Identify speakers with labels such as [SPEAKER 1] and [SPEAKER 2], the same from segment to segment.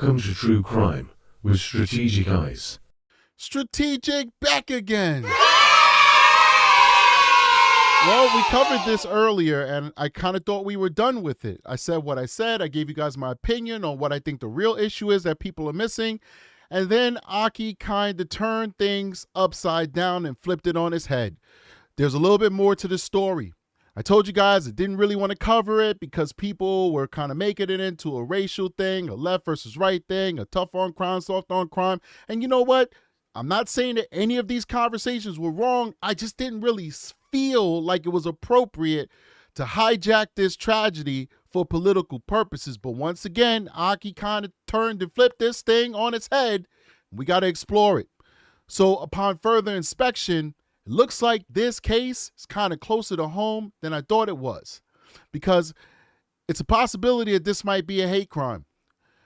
[SPEAKER 1] Welcome to True Crime with Strategic Eyes.
[SPEAKER 2] Strategic back again. Well, we covered this earlier, and I kind of thought we were done with it. I said what I said. I gave you guys my opinion on what I think the real issue is that people are missing. And then Aki kind of turned things upside down and flipped it on his head. There's a little bit more to the story. I told you guys I didn't really want to cover it because people were kind of making it into a racial thing, a left versus right thing, a tough on crime, soft on crime. And you know what? I'm not saying that any of these conversations were wrong. I just didn't really feel like it was appropriate to hijack this tragedy for political purposes. But once again, Aki kind of turned and flipped this thing on its head. We got to explore it. So upon further inspection, it looks like this case is kind of closer to home than I thought it was, because it's a possibility that this might be a hate crime.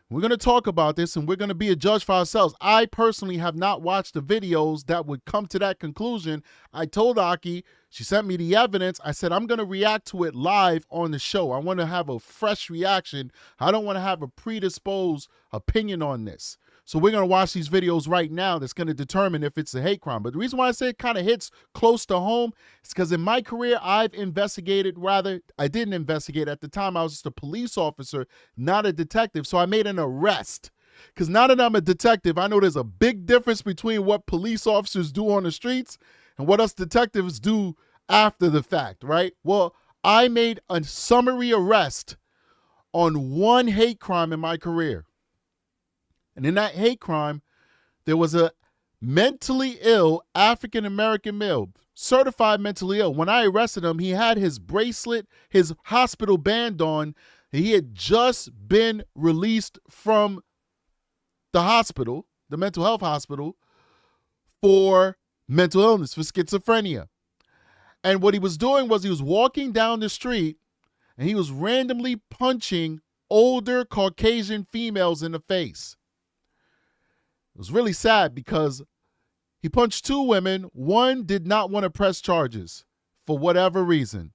[SPEAKER 2] We're going to talk about this, and we're going to be a judge for ourselves. I personally have not watched the videos that would come to that conclusion. I told Aki, she sent me the evidence. I said, I'm going to react to it live on the show. I want to have a fresh reaction. I don't want to have a predisposed opinion on this. So we're going to watch these videos right now that's going to determine if it's a hate crime. But the reason why I say it kind of hits close to home is because in my career, I didn't investigate. At the time, I was just a police officer, not a detective. So I made an arrest. Because now that I'm a detective, I know there's a big difference between what police officers do on the streets and what us detectives do after the fact, right? Well, I made a summary arrest on one hate crime in my career. And in that hate crime, there was a mentally ill African-American male, certified mentally ill. When I arrested him, he had his bracelet, his hospital band on. He had just been released from the hospital, the mental health hospital, for mental illness, for schizophrenia. And what he was doing was he was walking down the street and he was randomly punching older Caucasian females in the face. It was really sad because he punched two women. One did not want to press charges for whatever reason.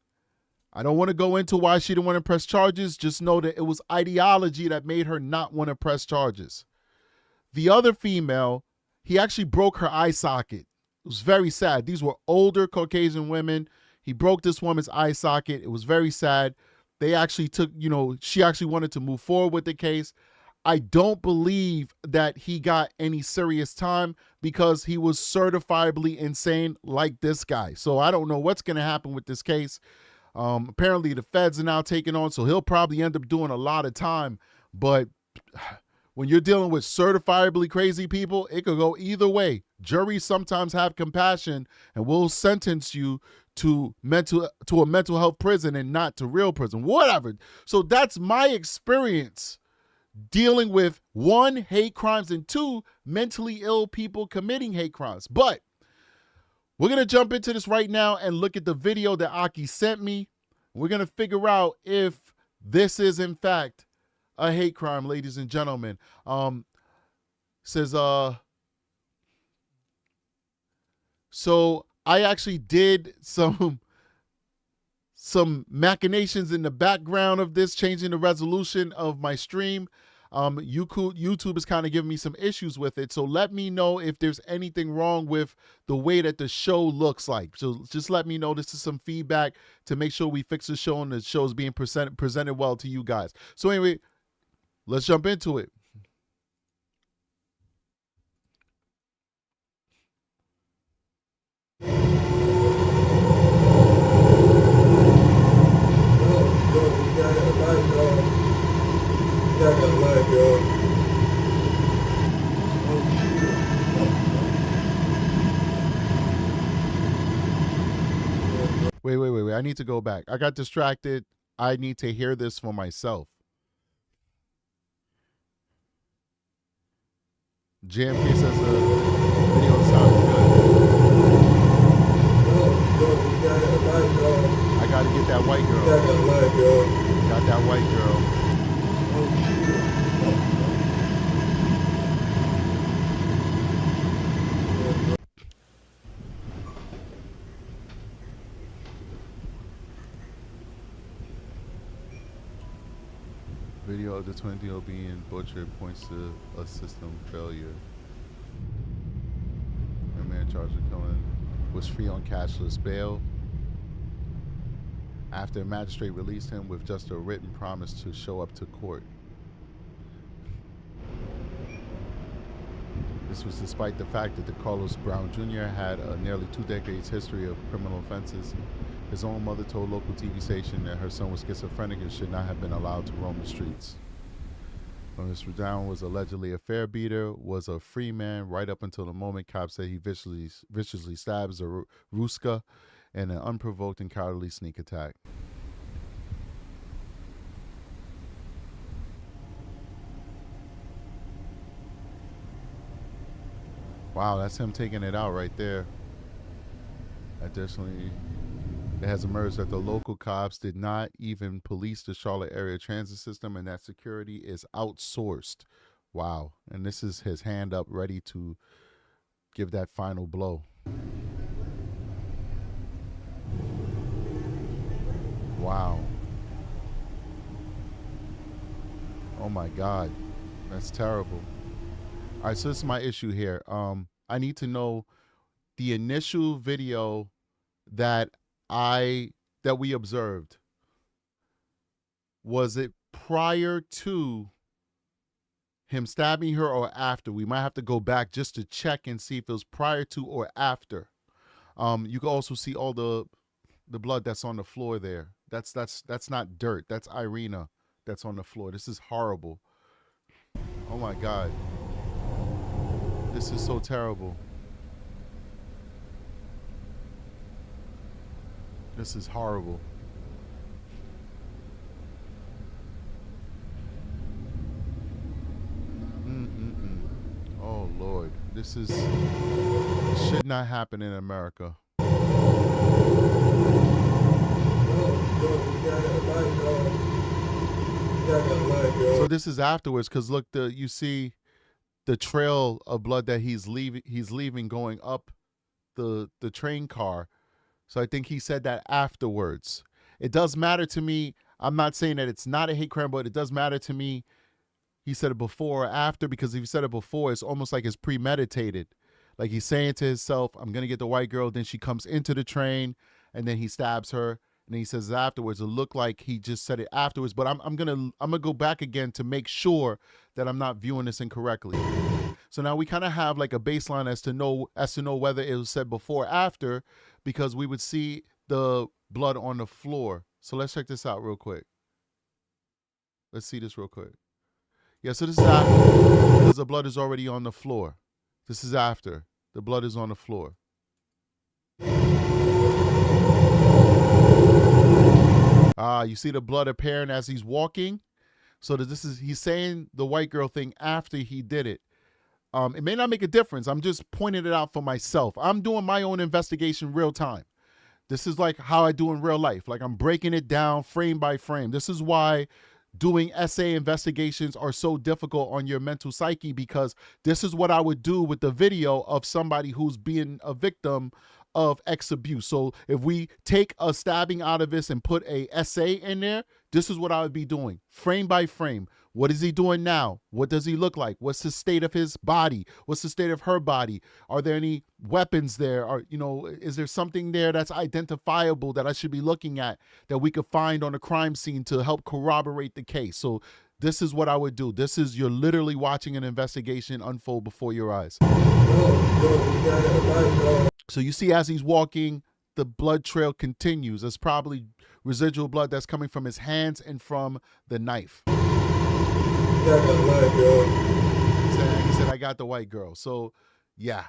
[SPEAKER 2] I don't want to go into why she didn't want to press charges. Just know that it was ideology that made her not want to press charges. The other female, he actually broke her eye socket. It was very sad. These were older Caucasian women. He broke this woman's eye socket. It was very sad. They actually took, she actually wanted to move forward with the case. I don't believe that he got any serious time because he was certifiably insane like this guy. So I don't know what's going to happen with this case. Apparently the feds are now taking on, so he'll probably end up doing a lot of time. But when you're dealing with certifiably crazy people, it could go either way. Juries sometimes have compassion and will sentence you to a mental health prison and not to real prison, whatever. So that's my experience dealing with one, hate crimes, and two, mentally ill people committing hate crimes. But we're going to jump into this right now and look at the video that Aki sent me. We're going to figure out if this is in fact a hate crime, ladies and gentlemen. Says, so I actually did some machinations in the background of this, changing the resolution of my stream. YouTube is kind of giving me some issues with it. So let me know if there's anything wrong with the way that the show looks like. So just let me know. This is some feedback to make sure we fix the show and the show is being presented well to you guys. So anyway, let's jump into it. Wait. I need to go back. I got distracted. I need to hear this for myself. JMK says the video sounds good. I got to get that white girl. Got that white girl. Video of the 20 being butchered points to a system failure. The man charged with killing was free on cashless bail after a magistrate released him with just a written promise to show up to court. This was despite the fact that Decarlos Brown Jr. had a nearly 2 decades history of criminal offenses. His own mother told local TV station that her son was schizophrenic and should not have been allowed to roam the streets. Mr. Brown was allegedly a fare beater, was a free man right up until the moment cops said he viciously stabbed Zarutska in an unprovoked and cowardly sneak attack. Wow, that's him taking it out right there. Additionally, it has emerged that the local cops did not even police the Charlotte area transit system and that security is outsourced. Wow. And this is his hand up ready to give that final blow. Wow. Oh my God. That's terrible. All right, so this is my issue here. I need to know the initial video that we observed. Was it prior to him stabbing her or after? We might have to go back just to check and see if it was prior to or after. You can also see all the blood that's on the floor there. That's not dirt. That's IRYNA that's on the floor. This is horrible. Oh my God. This is so terrible. This is horrible. Oh Lord, this should not happen in America. So this is afterwards, because look, you see the trail of blood that he's leaving going up the train car. So I think he said that afterwards. It does matter to me. I'm not saying that it's not a hate crime, but it does matter to me. He said it before or after, because if he said it before, it's almost like it's premeditated. Like he's saying to himself, I'm going to get the white girl. Then she comes into the train and then he stabs her. And then he says it afterwards. It looked like he just said it afterwards, but I'm gonna go back again to make sure that I'm not viewing this incorrectly. So now we kind of have like a baseline as to know whether it was said before or after, because we would see the blood on the floor. So let's check this out real quick. Let's see this real quick. Yeah, so this is after, because the blood is already on the floor. This is after. The blood is on the floor. You see the blood appearing as he's walking. So he's saying the white girl thing after he did it. It may not make a difference. I'm just pointing it out for myself. I'm doing my own investigation real time. This is like how I do in real life. Like I'm breaking it down frame by frame. This is why doing essay investigations are so difficult on your mental psyche, because this is what I would do with the video of somebody who's being a victim of X abuse. So if we take a stabbing out of this and put a essay in there, this is what I would be doing frame by frame. What is he doing now? What does he look like? What's the state of his body? What's the state of her body? Are there any weapons there? Or, is there something there that's identifiable that I should be looking at that we could find on a crime scene to help corroborate the case? So this is what I would do. You're literally watching an investigation unfold before your eyes. So you see, as he's walking, the blood trail continues. There's probably residual blood that's coming from his hands and from the knife. He said, I got the white girl. So yeah,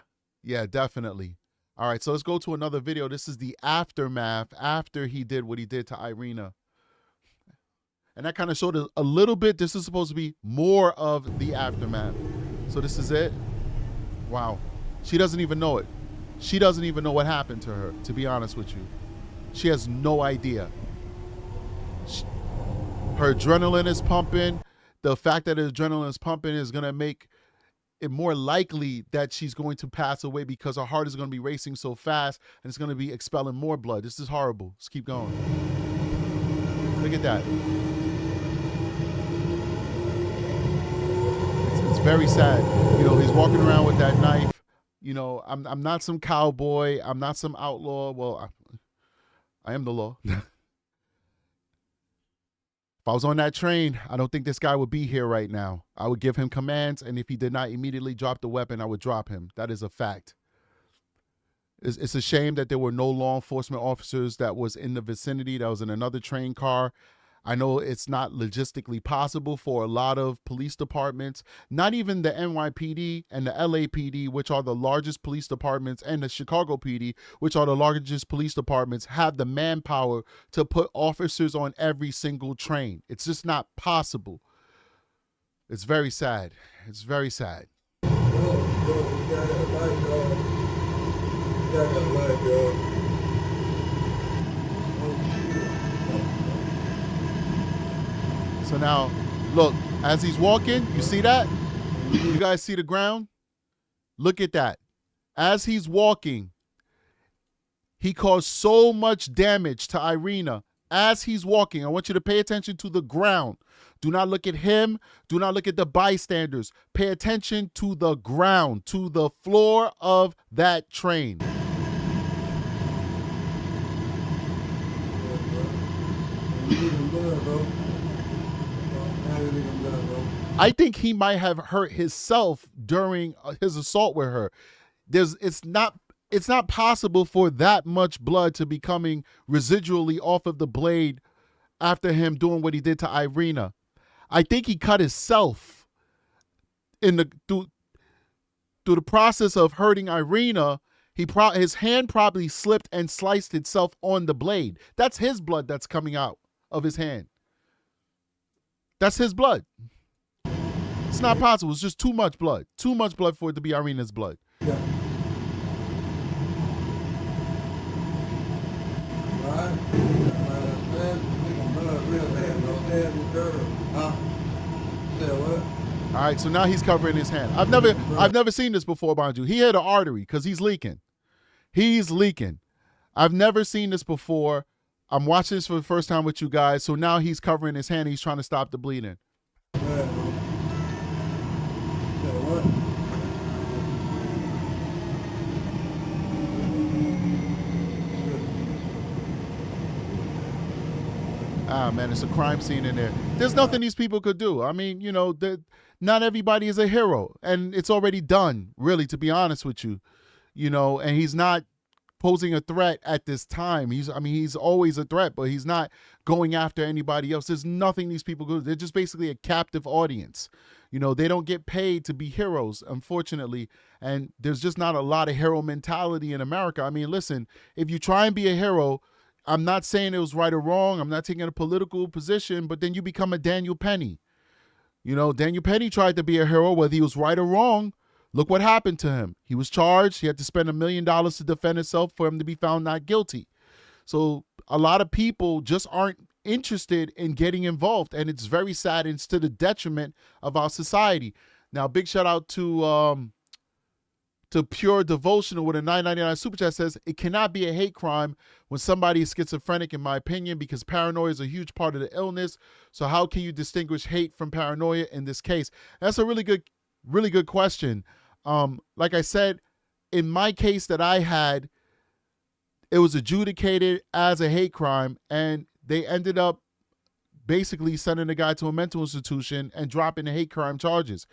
[SPEAKER 2] definitely. All right, so let's go to another video. This is the aftermath after he did what he did to IRYNA. And that kind of showed a little bit. This is supposed to be more of the aftermath. So this is it. Wow. She doesn't even know it. She doesn't even know what happened to her, to be honest with you. She has no idea. Her adrenaline is pumping. The fact that her adrenaline is pumping is going to make it more likely that she's going to pass away, because her heart is going to be racing so fast and it's going to be expelling more blood. This is horrible. Let's keep going. Look at that. very sad. He's walking around with that knife. I'm not some cowboy. I'm not some outlaw. Well, I am the law. If I was on that train, I don't think this guy would be here right now. I would give him commands, and if he did not immediately drop the weapon, I would drop him. That is a fact. It's a shame that there were no law enforcement officers that was in the vicinity, that was in another train car. I know it's not logistically possible for a lot of police departments, not even the NYPD and the LAPD, which are the largest police departments, and the Chicago PD, which are the largest police departments, have the manpower to put officers on every single train. It's just not possible. It's very sad. It's very sad. So now, look, as he's walking, you see that? You guys see the ground? Look at that. As he's walking, he caused so much damage to IRYNA as he's walking. I want you to pay attention to the ground. Do not look at him. Do not look at the bystanders. Pay attention to the ground, to the floor of that train. I think he might have hurt himself during his assault with her. It's not possible for that much blood to be coming residually off of the blade after him doing what he did to IRYNA. I think he cut himself through the process of hurting IRYNA. His hand probably slipped and sliced itself on the blade. That's his blood that's coming out of his hand. That's his blood. It's not possible. It's just too much blood. Too much blood for it to be IRYNA's blood. Yeah. All right, so now he's covering his hand. I've never seen this before, mind you. He hit an artery because he's leaking. He's leaking. I've never seen this before. I'm watching this for the first time with you guys. So now he's covering his hand. He's trying to stop the bleeding. Ah, man, it's a crime scene in there. There's nothing these people could do. I mean, not everybody is a hero, and it's already done, really, to be honest with you. And he's not posing a threat at this time. He's always a threat, but he's not going after anybody else. There's nothing these people do. They're just basically a captive audience. They don't get paid to be heroes, unfortunately, and there's just not a lot of hero mentality in America. I mean, listen, if you try and be a hero, I'm not saying it was right or wrong. I'm not taking a political position, but then you become a Daniel Penny. Daniel Penny tried to be a hero, whether he was right or wrong. Look what happened to him. He was charged. He had to spend $1 million to defend himself for him to be found not guilty. So a lot of people just aren't interested in getting involved, and it's very sad, and it's to the detriment of our society. Now, big shout out to Pure Devotional with a $9.99 super chat. Says, it cannot be a hate crime when somebody is schizophrenic, in my opinion, because paranoia is a huge part of the illness. So how can you distinguish hate from paranoia in this case? That's a really good question. Like I said, in my case that I had, it was adjudicated as a hate crime, and they ended up basically sending the guy to a mental institution and dropping the hate crime charges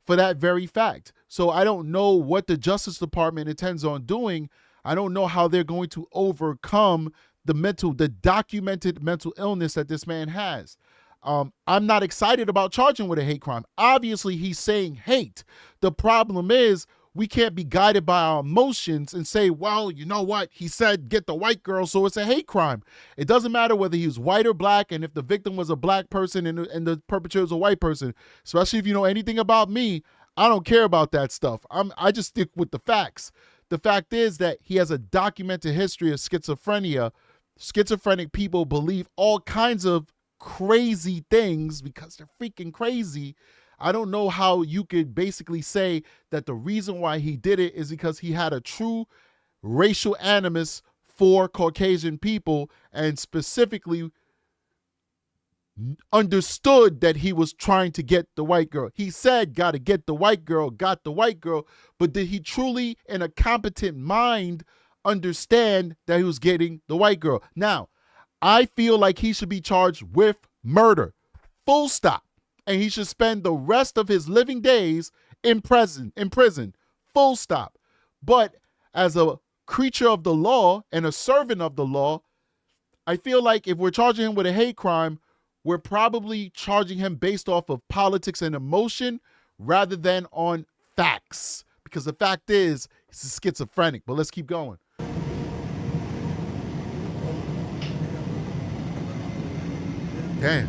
[SPEAKER 2] for that very fact. So I don't know what the Justice Department intends on doing. I don't know how they're going to overcome the documented mental illness that this man has. I'm not excited about charging with a hate crime. Obviously, he's saying hate. The problem is we can't be guided by our emotions and say, well, you know what? He said, get the white girl, so it's a hate crime. It doesn't matter whether he was white or black, and if the victim was a black person and the perpetrator was a white person, especially if you know anything about me, I don't care about that stuff. I just stick with the facts. The fact is that he has a documented history of schizophrenia. Schizophrenic people believe all kinds of crazy things because they're freaking crazy. I don't know how you could basically say that the reason why he did it is because he had a true racial animus for Caucasian people, and specifically understood that he was trying to get the white girl. He said, got to get the white girl, got the white girl. But did he truly, in a competent mind, understand that he was getting the white girl? Now, I feel like he should be charged with murder. Full stop. And he should spend the rest of his living days in prison. Full stop. But as a creature of the law and a servant of the law, I feel like if we're charging him with a hate crime, we're probably charging him based off of politics and emotion rather than on facts. Because the fact is, he's schizophrenic. But let's keep going. Damn.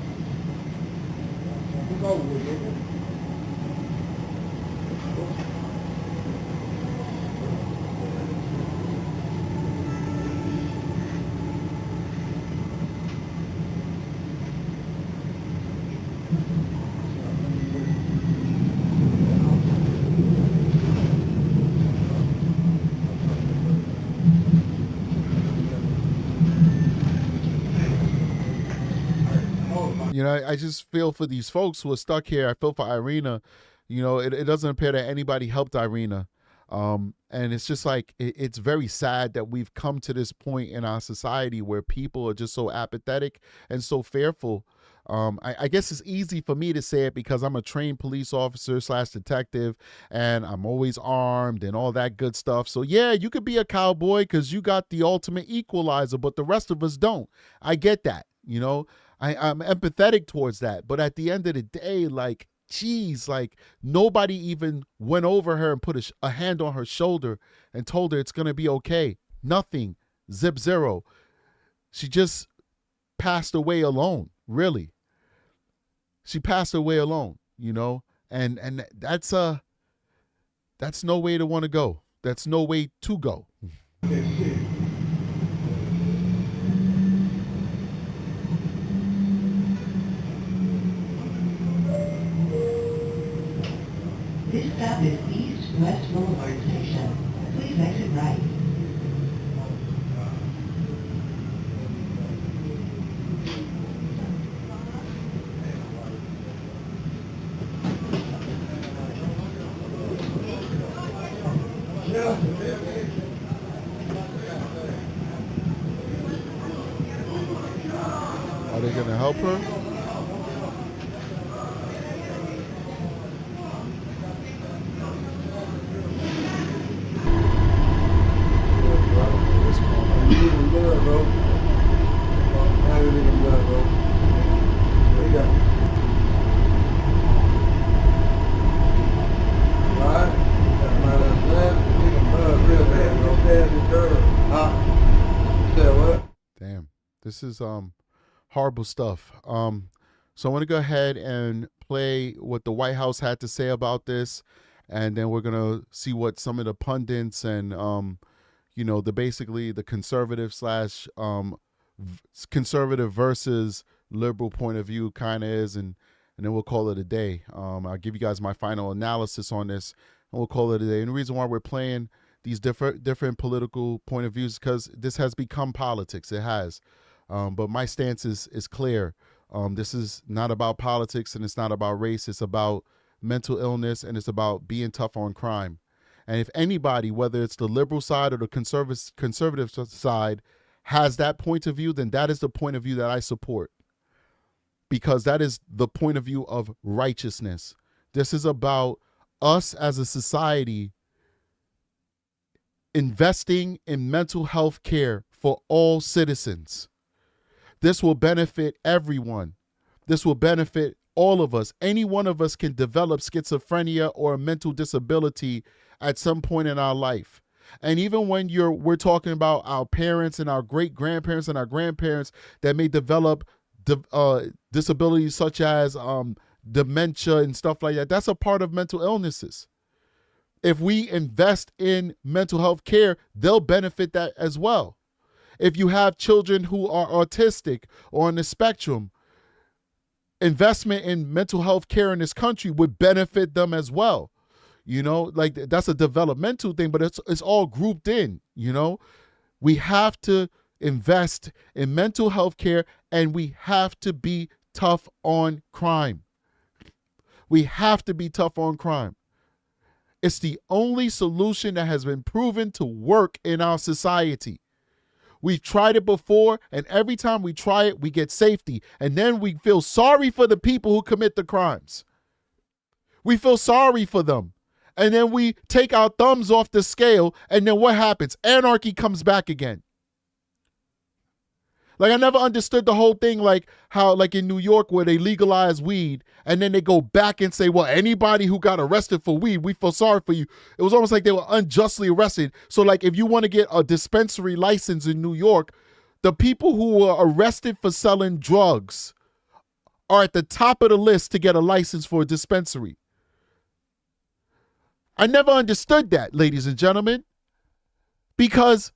[SPEAKER 2] You know, I just feel for these folks who are stuck here. I feel for IRYNA. You know, it doesn't appear that anybody helped IRYNA. And it's just like, it's very sad that we've come to this point in our society where people are just so apathetic and so fearful. I guess it's easy for me to say it because I'm a trained police officer / detective and I'm always armed and all that good stuff. So yeah, you could be a cowboy because you got the ultimate equalizer, but the rest of us don't. I get that, you know. I'm empathetic towards that. But at the end of the day, like, geez, like nobody even went over her and put a hand on her shoulder and told her it's going to be okay. Nothing. Zip zero. She just passed away alone, really. She passed away alone, you know, and that's no way to want to go. That's no way to go.
[SPEAKER 3] This stop is East West Boulevard Station. Please exit right.
[SPEAKER 2] Are they going to help her? Damn, this is horrible stuff. So I want to go ahead and play what the White House had to say about this, and then we're gonna see what some of the pundits and you know, basically the conservative / conservative versus liberal point of view kind of is, and then we'll call it a day. I'll give you guys my final analysis on this, and we'll call it a day. And the reason why we're playing these different political point of views because this has become politics. It has. But my stance is clear. This is not about politics and it's not about race. It's about mental illness and it's about being tough on crime. And if anybody, whether it's the liberal side or the conservative side, has that point of view, then that is the point of view that I support. Because that is the point of view of righteousness. This is about us as a society investing in mental health care for all citizens. This will benefit everyone. This will benefit all of us. Any one of us can develop schizophrenia or a mental disability at some point in our life. And even when we're talking about our parents and our great-grandparents and our grandparents that may develop disabilities such as dementia and stuff like that, that's a part of mental illnesses. If we invest in mental health care, they'll benefit that as well. If you have children who are autistic or on the spectrum, investment in mental health care in this country would benefit them as well. You know, like that's a developmental thing, but it's all grouped in, you know. We have to invest in mental health care and we have to be tough on crime. We have to be tough on crime. It's the only solution that has been proven to work in our society. We've tried it before, and every time we try it, we get safety. And then we feel sorry for the people who commit the crimes. We feel sorry for them. And then we take our thumbs off the scale, and then what happens? Anarchy comes back again. Like, I never understood the whole thing, like how, like in New York, where they legalize weed, and then they go back and say, well, anybody who got arrested for weed, we feel sorry for you. It was almost like they were unjustly arrested. So, like, if you want to get a dispensary license in New York, the people who were arrested for selling drugs are at the top of the list to get a license for a dispensary. I never understood that, ladies and gentlemen, because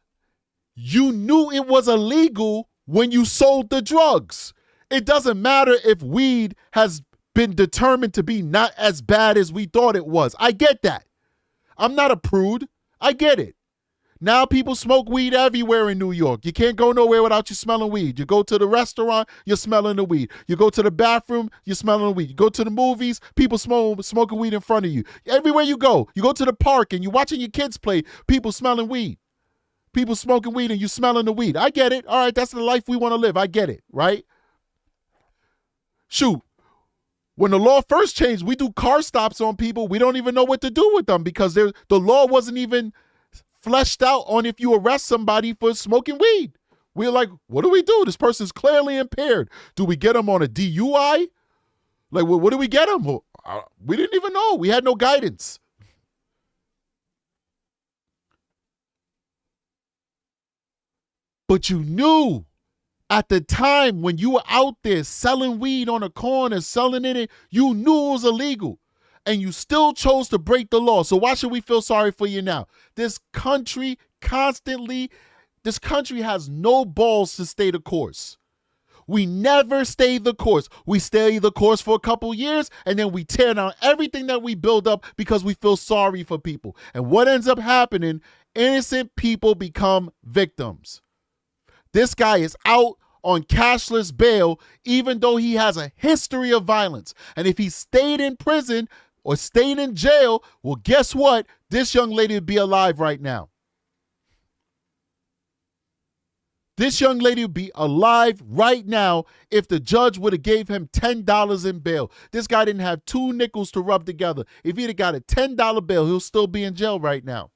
[SPEAKER 2] you knew it was illegal when you sold the drugs. It doesn't matter if weed has been determined to be not as bad as we thought it was. I get that. I'm not a prude. I get it. Now people smoke weed everywhere in New York. You can't go nowhere without you smelling weed. You go to the restaurant, you're smelling the weed. You go to the bathroom, you're smelling the weed. You go to the movies, people smoking weed in front of you. Everywhere you go to the park and you're watching your kids play, people smelling weed. People smoking weed and you smelling the weed. I get it. All right, that's the life we want to live. I get it, right? Shoot. When the law first changed, we do car stops on people. We don't even know what to do with them because the law wasn't even fleshed out on if you arrest somebody for smoking weed. We're like, what do we do? This person's clearly impaired. Do we get them on a DUI? Like, what do we get them? We didn't even know. We had no guidance. But you knew at the time when you were out there selling weed on a corner, selling it, you knew it was illegal. And you still chose to break the law. So why should we feel sorry for you now? This country has no balls to stay the course. We never stay the course. We stay the course for a couple years, and then we tear down everything that we build up because we feel sorry for people. And what ends up happening, innocent people become victims. This guy is out on cashless bail, even though he has a history of violence. And if he stayed in prison or stayed in jail, well, guess what? This young lady would be alive right now. This young lady would be alive right now if the judge would have gave him $10 in bail. This guy didn't have 2 nickels to rub together. If he'd have got a $10 bail, he'll still be in jail right now.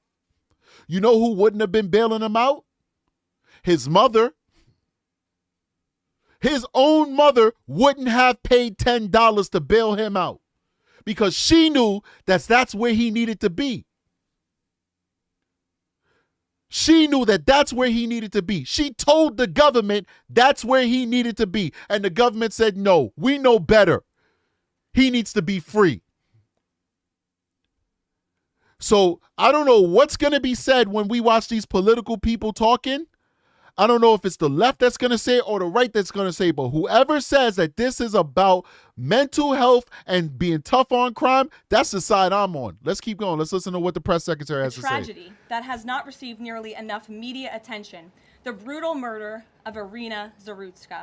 [SPEAKER 2] You know who wouldn't have been bailing him out? His mother. His own mother wouldn't have paid $10 to bail him out because she knew that's where he needed to be. She knew that's where he needed to be. She told the government that's where he needed to be. And the government said, no, we know better. He needs to be free. So I don't know what's going to be said when we watch these political people talking. I don't know if it's the left that's going to say it or the right that's going to say it, but whoever says that this is about mental health and being tough on crime, that's the side I'm on. Let's keep going. Let's listen to what the press secretary has to say.
[SPEAKER 4] A tragedy that has not received nearly enough media attention, the brutal murder of IRYNA ZARUTSKA.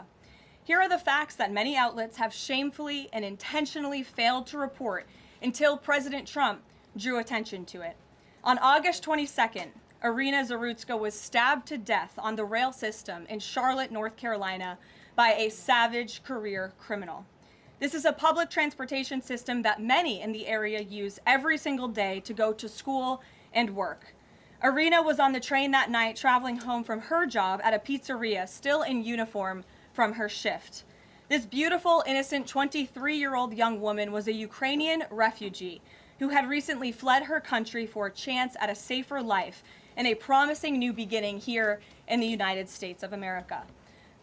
[SPEAKER 4] Here are the facts that many outlets have shamefully and intentionally failed to report until President Trump drew attention to it. On August 22nd, IRYNA ZARUTSKA was stabbed to death on the rail system in Charlotte, North Carolina by a savage career criminal. This is a public transportation system that many in the area use every single day to go to school and work. IRYNA was on the train that night traveling home from her job at a pizzeria, still in uniform from her shift. This beautiful, innocent 23-year-old young woman was a Ukrainian refugee who had recently fled her country for a chance at a safer life and a promising new beginning here in the United States of America.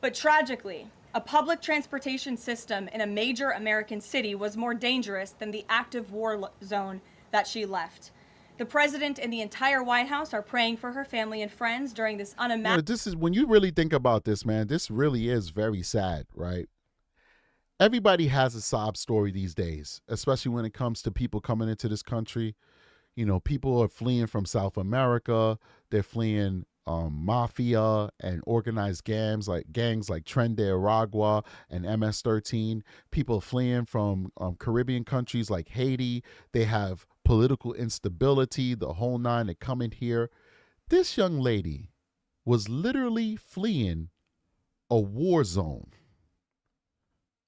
[SPEAKER 4] But tragically, a public transportation system in a major American city was more dangerous than the active war zone that she left. The president and the entire White House are praying for her family and friends during this unimaginable...
[SPEAKER 2] This is, when you really think about this, man, this really is very sad, right? Everybody has a sob story these days, especially when it comes to people coming into this country. You know, people are fleeing from South America. They're fleeing mafia and organized gangs like Tren de Aragua and MS-13. People fleeing from Caribbean countries like Haiti. They have political instability, the whole nine. They come in here. This young lady was literally fleeing a war zone.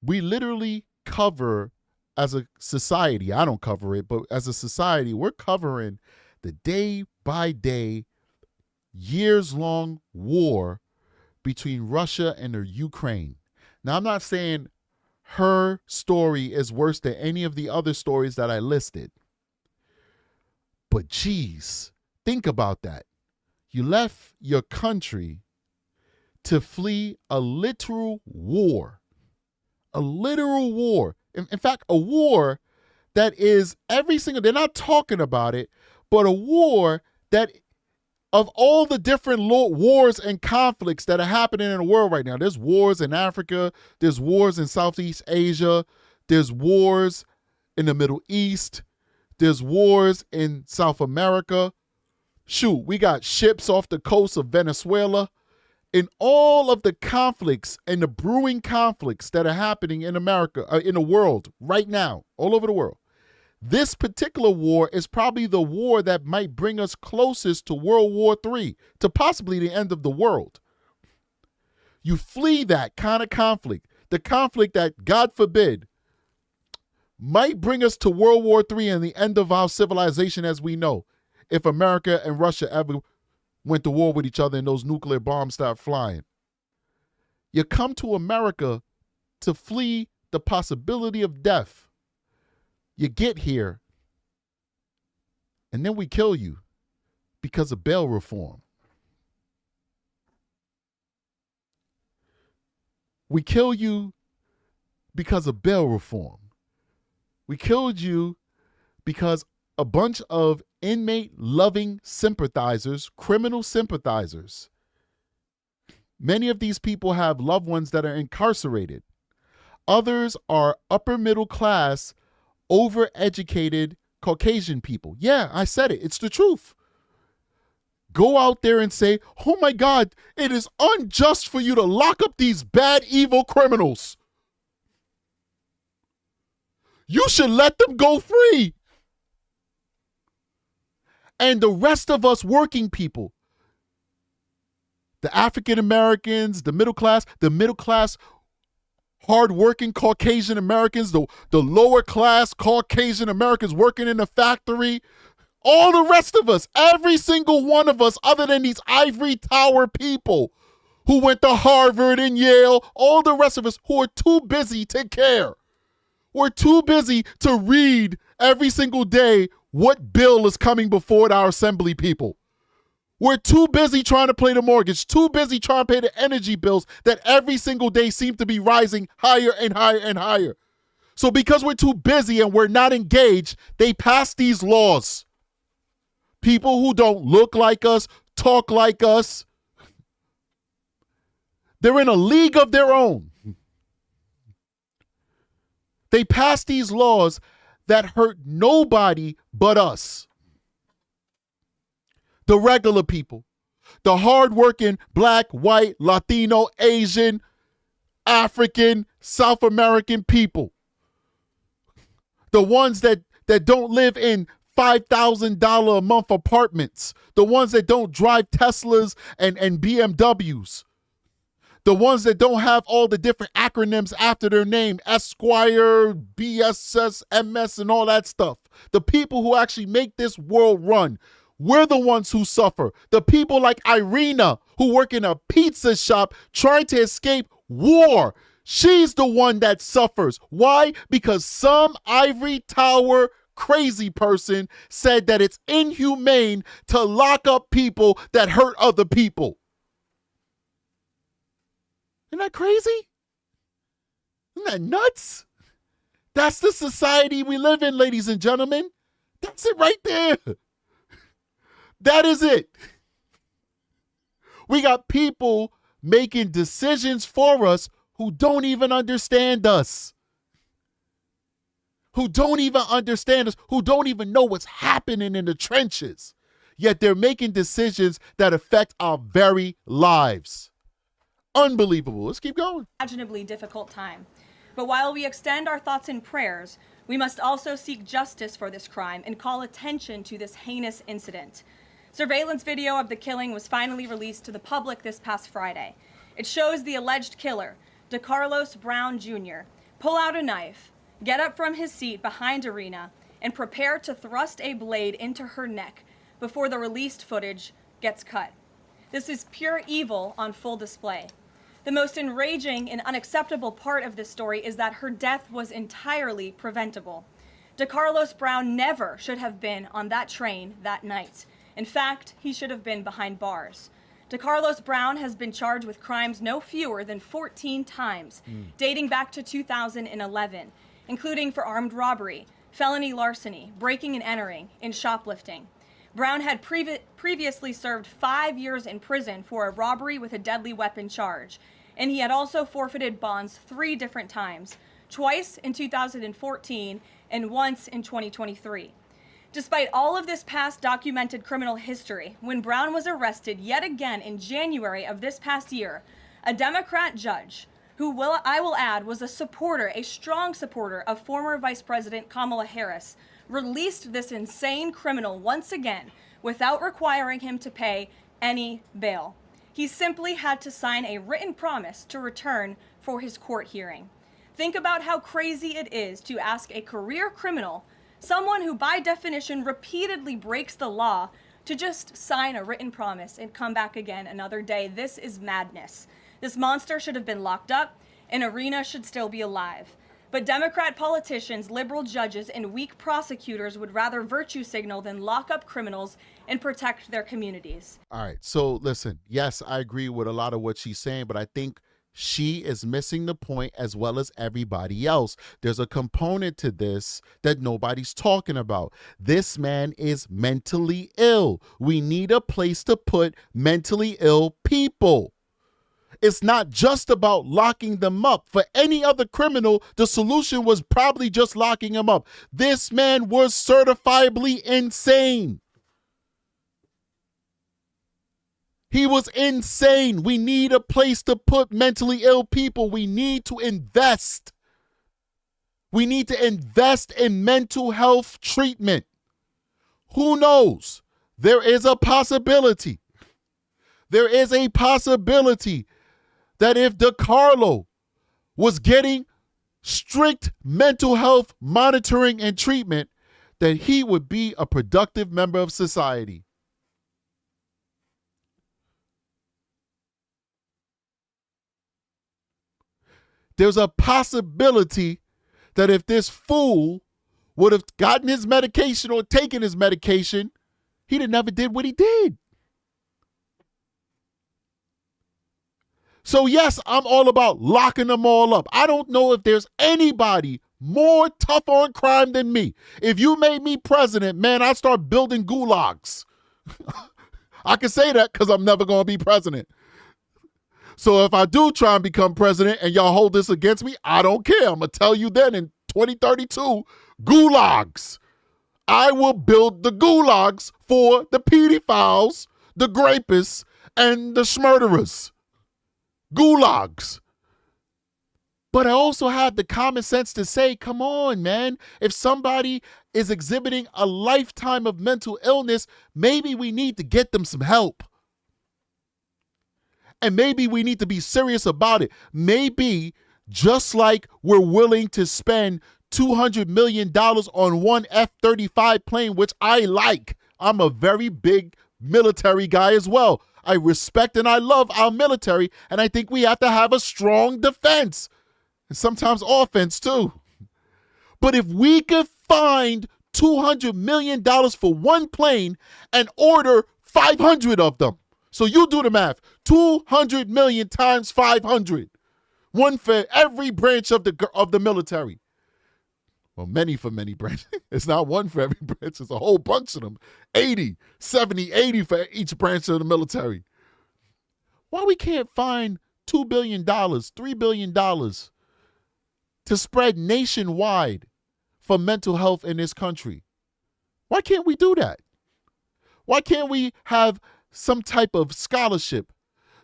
[SPEAKER 2] We literally cover, as a society, I don't cover it, but as a society, we're covering the day-by-day, years-long war between Russia and the Ukraine. Now, I'm not saying her story is worse than any of the other stories that I listed. But geez, think about that. You left your country to flee a literal war. A literal war. In fact, a war that is they're not talking about it, but a war that, of all the different wars and conflicts that are happening in the world right now, there's wars in Africa, there's wars in Southeast Asia, there's wars in the Middle East, there's wars in South America. Shoot, we got ships off the coast of Venezuela. In all of the conflicts and the brewing conflicts that are happening in America, in the world right now, all over the world, this particular war is probably the war that might bring us closest to World War III, to possibly the end of the world. You flee that kind of conflict, the conflict that, God forbid, might bring us to World War III and the end of our civilization as we know, if America and Russia ever went to war with each other and those nuclear bombs start flying. You come to America to flee the possibility of death. You get here, and then we kill you because of bail reform. We kill you because of bail reform. We killed you because a bunch of inmate-loving sympathizers, criminal sympathizers. Many of these people have loved ones that are incarcerated. Others are upper middle class, overeducated Caucasian people. Yeah, I said it. It's the truth. Go out there and say, oh my God, it is unjust for you to lock up these bad, evil criminals. You should let them go free. And the rest of us working people, the African Americans, the middle class hardworking Caucasian Americans, the lower class Caucasian Americans working in the factory, all the rest of us, every single one of us, other than these ivory tower people who went to Harvard and Yale, all the rest of us who are too busy to care. We're too busy to read every single day what bill is coming before our assembly people. We're too busy trying to pay the mortgage, too busy trying to pay the energy bills that every single day seem to be rising higher and higher and higher. So because we're too busy and we're not engaged, they pass these laws. People who don't look like us, talk like us, they're in a league of their own. They pass these laws that hurt nobody but us. The regular people, the hardworking Black, white, Latino, Asian, African, South American people. The ones that don't live in $5,000 a month apartments. The ones that don't drive Teslas and BMWs. The ones that don't have all the different acronyms after their name, Esquire, BSS, MS, and all that stuff. The people who actually make this world run. We're the ones who suffer. The people like IRYNA, who work in a pizza shop trying to escape war. She's the one that suffers. Why? Because some ivory tower crazy person said that it's inhumane to lock up people that hurt other people. Isn't that crazy? Isn't that nuts? That's the society we live in, ladies and gentlemen. That's it right there. That is it. We got people making decisions for us who don't even understand us. Who don't even understand us, who don't even know what's happening in the trenches. yet they're making decisions that affect our very lives. Unbelievable. Let's keep going.
[SPEAKER 4] Imaginably difficult time. But while we extend our thoughts and prayers, we must also seek justice for this crime and call attention to this heinous incident. Surveillance video of the killing was finally released to the public this past Friday. It shows the alleged killer, Decarlos Brown Jr., pull out a knife, get up from his seat behind IRYNA, and prepare to thrust a blade into her neck before the released footage gets cut. This is pure evil on full display. The most enraging and unacceptable part of this story is that her death was entirely preventable. Decarlos Brown never should have been on that train that night. In fact, he should have been behind bars. Decarlos Brown has been charged with crimes no fewer than 14 times, dating back to 2011, including for armed robbery, felony larceny, breaking and entering, and shoplifting. Brown had previously served 5 years in prison for a robbery with a deadly weapon charge, and he had also forfeited bonds 3 different times, twice in 2014 and once in 2023. Despite all of this past documented criminal history, when Brown was arrested yet again in January of this past year, a Democrat judge, who I will add was a strong supporter of former Vice President Kamala Harris, released this insane criminal once again without requiring him to pay any bail. He simply had to sign a written promise to return for his court hearing. Think about how crazy it is to ask a career criminal, someone who by definition repeatedly breaks the law, to just sign a written promise and come back again another day. This is madness. This monster should have been locked up, and IRYNA should still be alive. But Democrat politicians, liberal judges, and weak prosecutors would rather virtue signal than lock up criminals and protect their communities.
[SPEAKER 2] All right. So listen, yes, I agree with a lot of what she's saying, but I think she is missing the point as well as everybody else. There's a component to this that nobody's talking about. This man is mentally ill. We need a place to put mentally ill people. It's not just about locking them up. For any other criminal, the solution was probably just locking him up. This man was certifiably insane. He was insane. We need a place to put mentally ill people. We need to invest. We need to invest in mental health treatment. Who knows? There is a possibility. There is a possibility that if Decarlo was getting strict mental health monitoring and treatment, that he would be a productive member of society. There's a possibility that if this fool would have gotten his medication or taken his medication, he'd have never did what he did. So yes, I'm all about locking them all up. I don't know if there's anybody more tough on crime than me. If you made me president, man, I'd start building gulags. I can say that because I'm never going to be president. So if I do try and become president and y'all hold this against me, I don't care. I'm going to tell you then in 2032, gulags. I will build the gulags for the pedophiles, the rapists, and the smurderers. Gulags. But I also had the common sense to say, come on, man. If somebody is exhibiting a lifetime of mental illness, maybe we need to get them some help. And maybe we need to be serious about it. Maybe just like we're willing to spend $200 million on one F-35 plane, which I like. I'm a very big military guy as well. I respect and I love our military, and I think we have to have a strong defense, and sometimes offense too. But if we could find $200 million for one plane and order 500 of them, so you do the math, 200 million times 500, one for every branch of the military. Well, many for many branches. It's not one for every branch. It's a whole bunch of them. 80, 70, 80 for each branch of the military. Why we can't find $2 billion, $3 billion to spread nationwide for mental health in this country? Why can't we do that? Why can't we have some type of scholarship,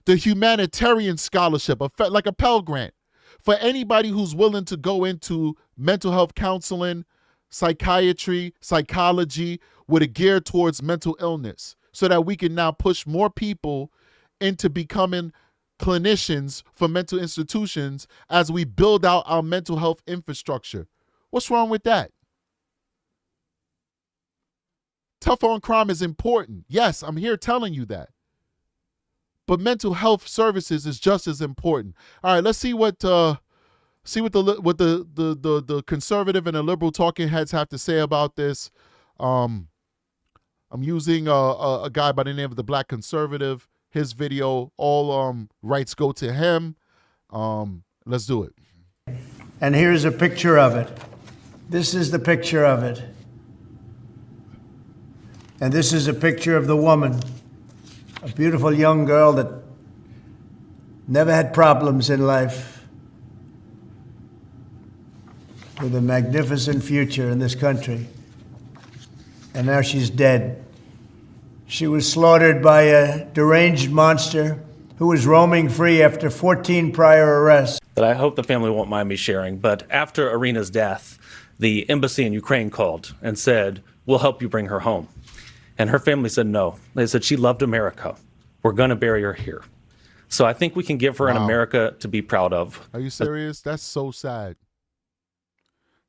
[SPEAKER 2] the humanitarian scholarship, like a Pell Grant, for anybody who's willing to go into mental health counseling, psychiatry, psychology, with a gear towards mental illness, so that we can now push more people into becoming clinicians for mental institutions as we build out our mental health infrastructure. What's wrong with that? Tough on crime is important. Yes, I'm here telling you that. But mental health services is just as important. All right, let's see what the conservative and the liberal talking heads have to say about this. I'm using a guy by the name of the Black Conservative. His video, all rights go to him. Let's do it.
[SPEAKER 5] And here's a picture of it. This is the picture of it. And this is a picture of the woman, a beautiful young girl that never had problems in life, with a magnificent future in this country. And now she's dead. She was slaughtered by a deranged monster who was roaming free after 14 prior arrests.
[SPEAKER 6] That I hope the family won't mind me sharing, but after IRYNA's death, the embassy in Ukraine called and said, "We'll help you bring her home." And her family said no. They said she loved America. We're going to bury her here. So I think we can give her an America to be proud of.
[SPEAKER 2] Are you serious? That's so sad.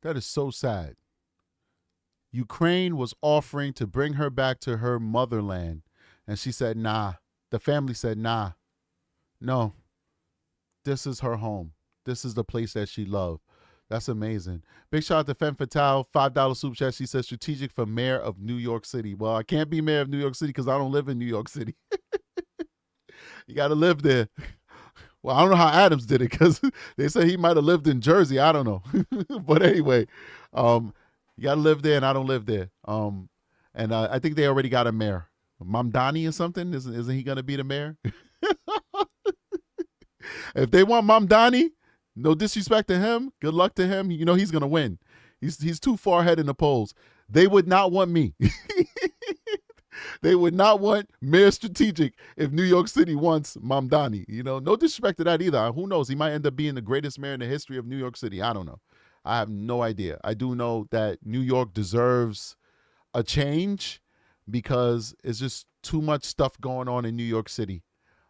[SPEAKER 2] That is so sad. Ukraine was offering to bring her back to her motherland, and she said, nah. The family said, nah. No. This is her home. This is the place that she loved. That's amazing. Big shout out to Femme Fatale, $5 super chat. She says, strategic for mayor of New York City. Well, I can't be mayor of New York City because I don't live in New York City. You got to live there. Well, I don't know how Adams did it because they said he might have lived in Jersey. I don't know. But anyway, you got to live there and I don't live there. And I think they already got a mayor. Mamdani or something? Isn't he going to be the mayor? If they want Mamdani, no disrespect to him, good luck to him. You know he's going to win. He's too far ahead in the polls. They would not want me. They would not want Mayor Strategic if New York City wants Mamdani. You know, no disrespect to that either. Who knows? He might end up being the greatest mayor in the history of New York City. I don't know. I have no idea. I do know that New York deserves a change because it's just too much stuff going on in New York City.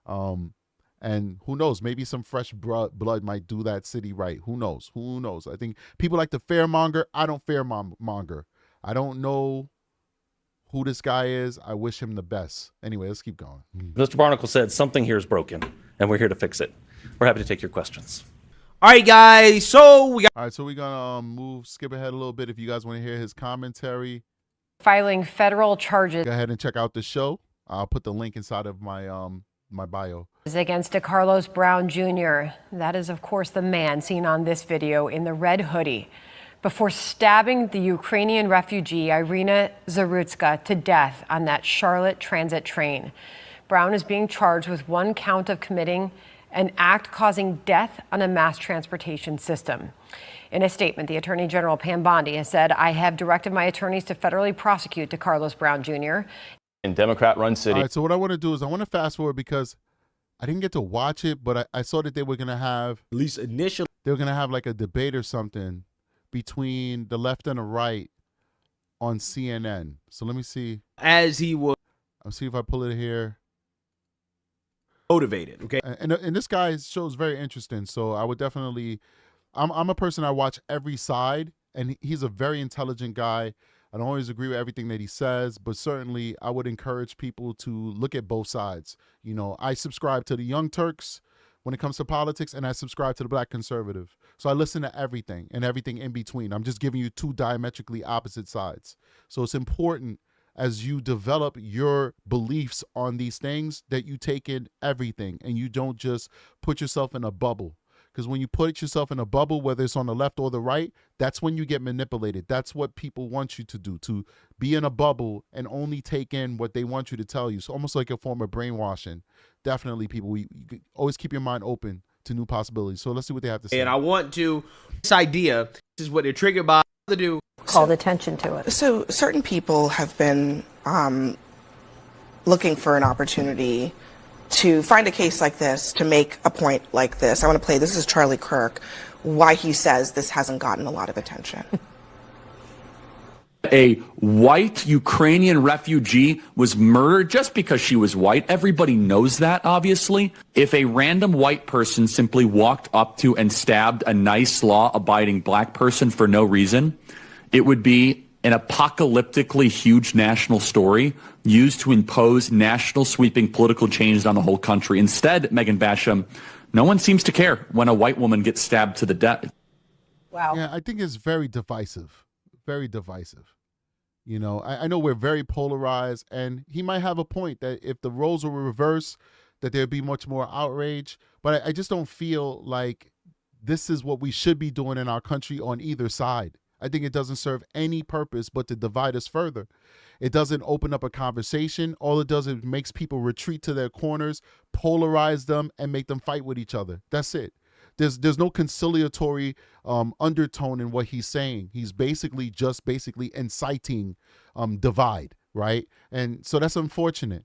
[SPEAKER 2] And who knows? Maybe some fresh blood might do that city right. Who knows? Who knows? I think people like to fearmonger. I don't fearmonger. I don't know who this guy is. I wish him the best. Anyway, let's keep going.
[SPEAKER 6] Mr. Barnacle said something here is broken, and we're here to fix it. We're happy to take your questions.
[SPEAKER 7] All right, guys. So we're
[SPEAKER 2] gonna skip ahead a little bit. If you guys want to hear his commentary,
[SPEAKER 8] filing federal charges.
[SPEAKER 2] Go ahead and check out the show. I'll put the link inside of my my bio.
[SPEAKER 8] Against Decarlos Brown Jr. That is, of course, the man seen on this video in the red hoodie before stabbing the Ukrainian refugee IRYNA ZARUTSKA to death on that Charlotte transit train. Brown is being charged with one count of committing an act causing death on a mass transportation system. In a statement, the Attorney General Pam Bondi has said, "I have directed my attorneys to federally prosecute Decarlos Brown Jr.
[SPEAKER 9] in Democrat-run city."
[SPEAKER 2] All right, so what I want to do is I want to fast forward because I didn't get to watch it, but I saw that they were going to have,
[SPEAKER 7] at least initially,
[SPEAKER 2] they were going to have like a debate or something between the left and the right on CNN. So let me see.
[SPEAKER 7] as he was
[SPEAKER 2] I'll see if I pull it here.
[SPEAKER 7] motivated. Okay.
[SPEAKER 2] And this guy's show is very interesting. So I would definitely, I'm a person, I watch every side, and he's a very intelligent guy. I don't always agree with everything that he says, but certainly I would encourage people to look at both sides. You know, I subscribe to the Young Turks when it comes to politics, and I subscribe to the Black Conservative. So I listen to everything and everything in between. I'm just giving you two diametrically opposite sides. So it's important as you develop your beliefs on these things that you take in everything and you don't just put yourself in a bubble. Because when you put yourself in a bubble, whether it's on the left or the right, that's when you get manipulated. That's what people want you to do, to be in a bubble and only take in what they want you to tell you. So almost like a form of brainwashing. Definitely, people, you always keep your mind open to new possibilities. So let's see what they have to say.
[SPEAKER 7] And I want to, this idea, this is what they're triggered by, to do.
[SPEAKER 10] Called attention to it.
[SPEAKER 11] So certain people have been
[SPEAKER 10] looking for an opportunity to find a case like this, to make a point like this. I want to play, this is Charlie Kirk, why he says this hasn't gotten a lot of attention.
[SPEAKER 11] A white Ukrainian refugee was murdered just because she was white. Everybody knows that, obviously. If a random white person simply walked up to and stabbed a nice, law-abiding black person for no reason, it would be an apocalyptically huge national story used to impose national sweeping political change on the whole country. Instead, Megan Basham, no one seems to care when a white woman gets stabbed to the death.
[SPEAKER 8] Wow.
[SPEAKER 2] Yeah, I think it's very divisive. Very divisive. You know, I know we're very polarized, and he might have a point that if the roles were reversed, that there'd be much more outrage. But I just don't feel like this is what we should be doing in our country on either side. I think it doesn't serve any purpose but to divide us further. It doesn't open up a conversation. All it does is makes people retreat to their corners, polarize them, and make them fight with each other. That's it. There's no conciliatory undertone in what he's saying. He's basically inciting divide, right? And so that's unfortunate.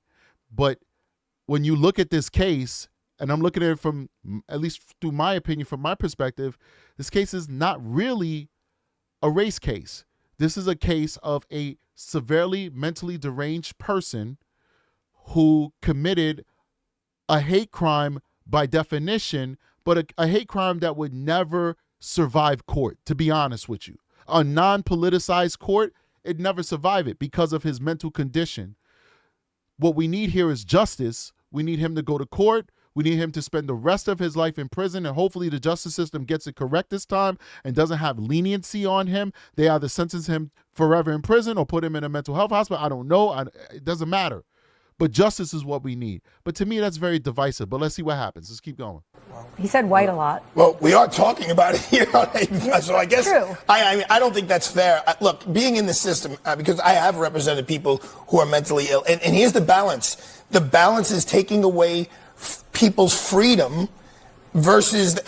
[SPEAKER 2] But when you look at this case, and I'm looking at it from, at least through my opinion, from my perspective, this case is not really a race case. This is a case of a severely mentally deranged person who committed a hate crime by definition, but a hate crime that would never survive court, to be honest with you. A non-politicized court, it'd never survive it because of his mental condition. What we need here is justice. We need him to go to court. We need him to spend the rest of his life in prison, and hopefully the justice system gets it correct this time and doesn't have leniency on him. They either sentence him forever in prison or put him in a mental health hospital. I don't know. It doesn't matter. But justice is what we need. But to me, that's very divisive. But let's see what happens. Let's keep going.
[SPEAKER 12] He said white a lot.
[SPEAKER 13] Well, we are talking about it here, so I guess
[SPEAKER 12] True.
[SPEAKER 13] I don't think that's fair. Look, being in the system, because I have represented people who are mentally ill, and here's the balance. The balance is taking away people's freedom versus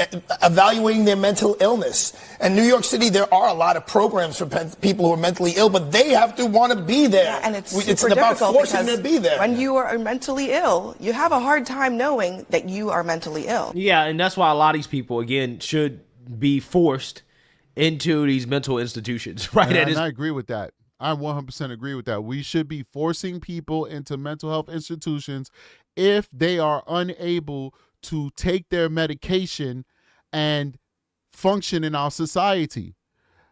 [SPEAKER 13] evaluating their mental illness. And New York City, there are a lot of programs for people who are mentally ill, but they have to want to be there.
[SPEAKER 10] Yeah, and it's
[SPEAKER 13] about forcing them to be there.
[SPEAKER 10] When you are mentally ill, you have a hard time knowing that you are mentally ill.
[SPEAKER 7] Yeah, and that's why a lot of these people, again, should be forced into these mental institutions, right?
[SPEAKER 2] And I agree with that. I 100% agree with that. We should be forcing people into mental health institutions if they are unable to take their medication and function in our society.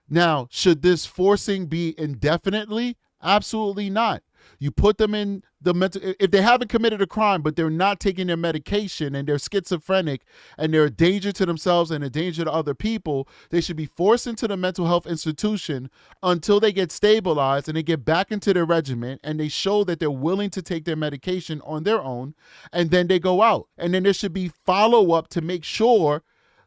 [SPEAKER 2] Now, should this forcing be indefinitely? Absolutely not. You put them in the mental, if they haven't committed a crime, but they're not taking their medication and they're schizophrenic and they're a danger to themselves and a danger to other people, they should be forced into the mental health institution until they get stabilized and they get back into their regimen and they show that they're willing to take their medication on their own, and then they go out. And then there should be follow-up to make sure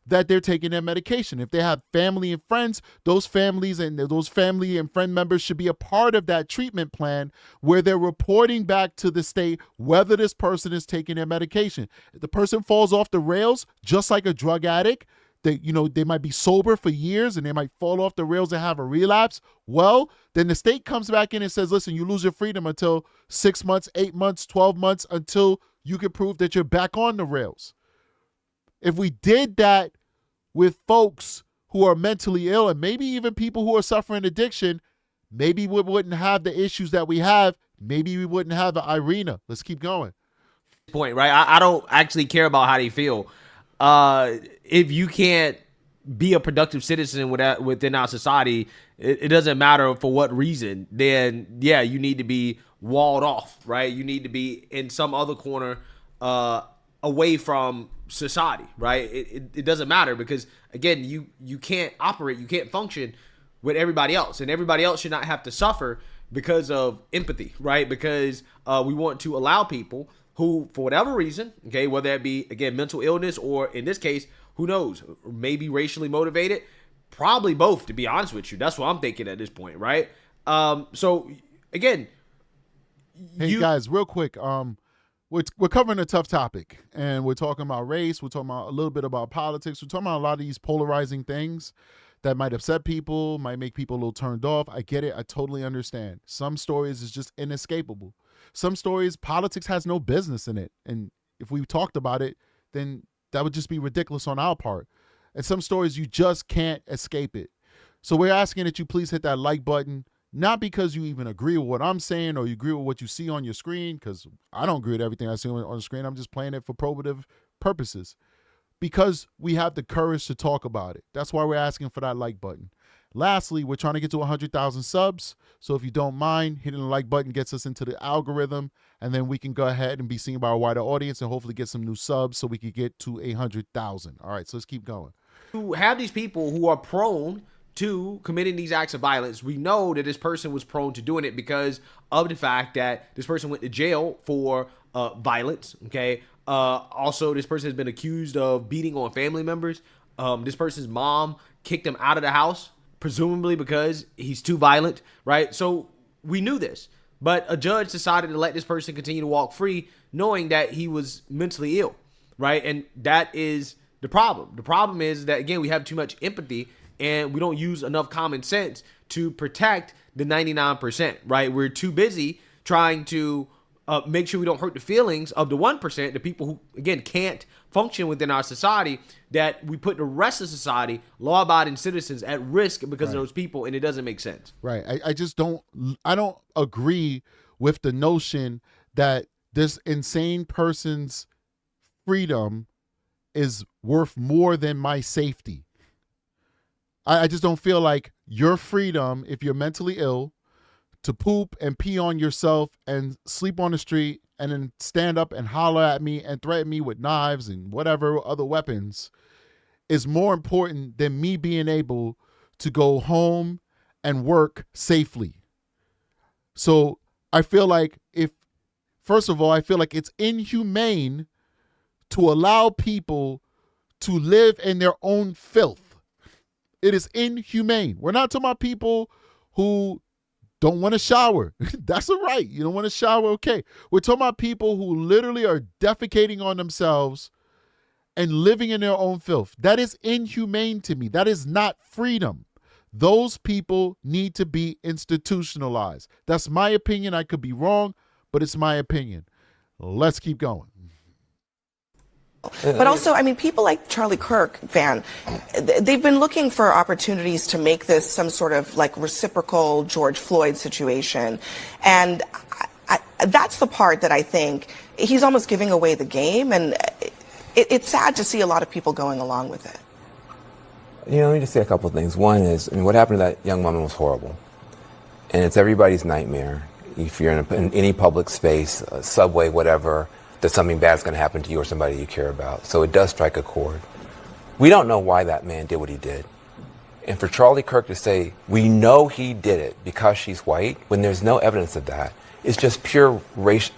[SPEAKER 2] that they're taking their medication. If they have family and friends, those families and those family and friend members should be a part of that treatment plan where they're reporting back to the state whether this person is taking their medication. If the person falls off the rails, just like a drug addict, they might be sober for years and they might fall off the rails and have a relapse. Well, then the state comes back in and says, listen, you lose your freedom until 6 months, 8 months, 12 months until you can prove that you're back on the rails. If we did that with folks who are mentally ill and maybe even people who are suffering addiction, maybe we wouldn't have the issues that we have. Maybe we wouldn't have the IRYNA. Let's keep going.
[SPEAKER 7] Point, right? I don't actually care about how they feel. If you can't be a productive citizen within our society, it doesn't matter for what reason, then yeah, you need to be walled off, right? You need to be in some other corner away from society, right? It doesn't matter because, again, you can't operate, you can't function with everybody else, and everybody else should not have to suffer because of empathy, right? Because we want to allow people who, for whatever reason, okay, whether it be, again, mental illness or, in this case, who knows, maybe racially motivated, probably both, to be honest with you. That's what I'm thinking at this point, right? So, again,
[SPEAKER 2] hey, guys, real quick, we're covering a tough topic, and we're talking about race. We're talking about a little bit about politics. We're talking about a lot of these polarizing things that might upset people, might make people a little turned off. I get it. I totally understand. Some stories is just inescapable. Some stories, politics has no business in it. And if we talked about it, then that would just be ridiculous on our part. And some stories, you just can't escape it. So we're asking that you please hit that like button, not because you even agree with what I'm saying or you agree with what you see on your screen, because I don't agree with everything I see on the screen. I'm just playing it for probative purposes, because we have the courage to talk about it. That's why we're asking for that like button. Lastly, we're trying to get to 100,000 subs. So if you don't mind, hitting the like button gets us into the algorithm, and then we can go ahead and be seen by a wider audience and hopefully get some new subs so we can get to 100,000. All right, so let's keep going.
[SPEAKER 7] To have these people who are prone to committing these acts of violence, we know that this person was prone to doing it because of the fact that this person went to jail for violence, okay? Also, this person has been accused of beating on family members. This person's mom kicked him out of the house, presumably because he's too violent, right? So we knew this, but a judge decided to let this person continue to walk free, knowing that he was mentally ill, right? And that is the problem. The problem is that, again, we have too much empathy and we don't use enough common sense to protect the 99%, right? We're too busy trying to make sure we don't hurt the feelings of the 1%, the people who, again, can't function within our society, that we put the rest of society, law-abiding citizens, at risk because of those people, and it doesn't make sense.
[SPEAKER 2] Right. I just don't agree with the notion that this insane person's freedom is worth more than my safety. I just don't feel like your freedom, if you're mentally ill, to poop and pee on yourself and sleep on the street and then stand up and holler at me and threaten me with knives and whatever other weapons, is more important than me being able to go home and work safely. So I feel like first of all, I feel like it's inhumane to allow people to live in their own filth. It is inhumane. We're not talking about people who don't want to shower. That's all right. You don't want to shower, okay. We're talking about people who literally are defecating on themselves and living in their own filth. That is inhumane to me. That is not freedom. Those people need to be institutionalized. That's my opinion. I could be wrong, but it's my opinion. Let's keep going.
[SPEAKER 10] But also, I mean, people like Charlie Kirk, Van, they've been looking for opportunities to make this some sort of like reciprocal George Floyd situation. And that's the part that I think he's almost giving away the game. And it's sad to see a lot of people going along with it.
[SPEAKER 12] You know, let me just say a couple of things. One is, I mean, what happened to that young woman was horrible. And it's everybody's nightmare. If you're in any public space, a subway, whatever, that something bad's going to happen to you or somebody you care about. So it does strike a chord. We don't know why that man did what he did. And for Charlie Kirk to say, we know he did it because she's white, when there's no evidence of that, it's just pure race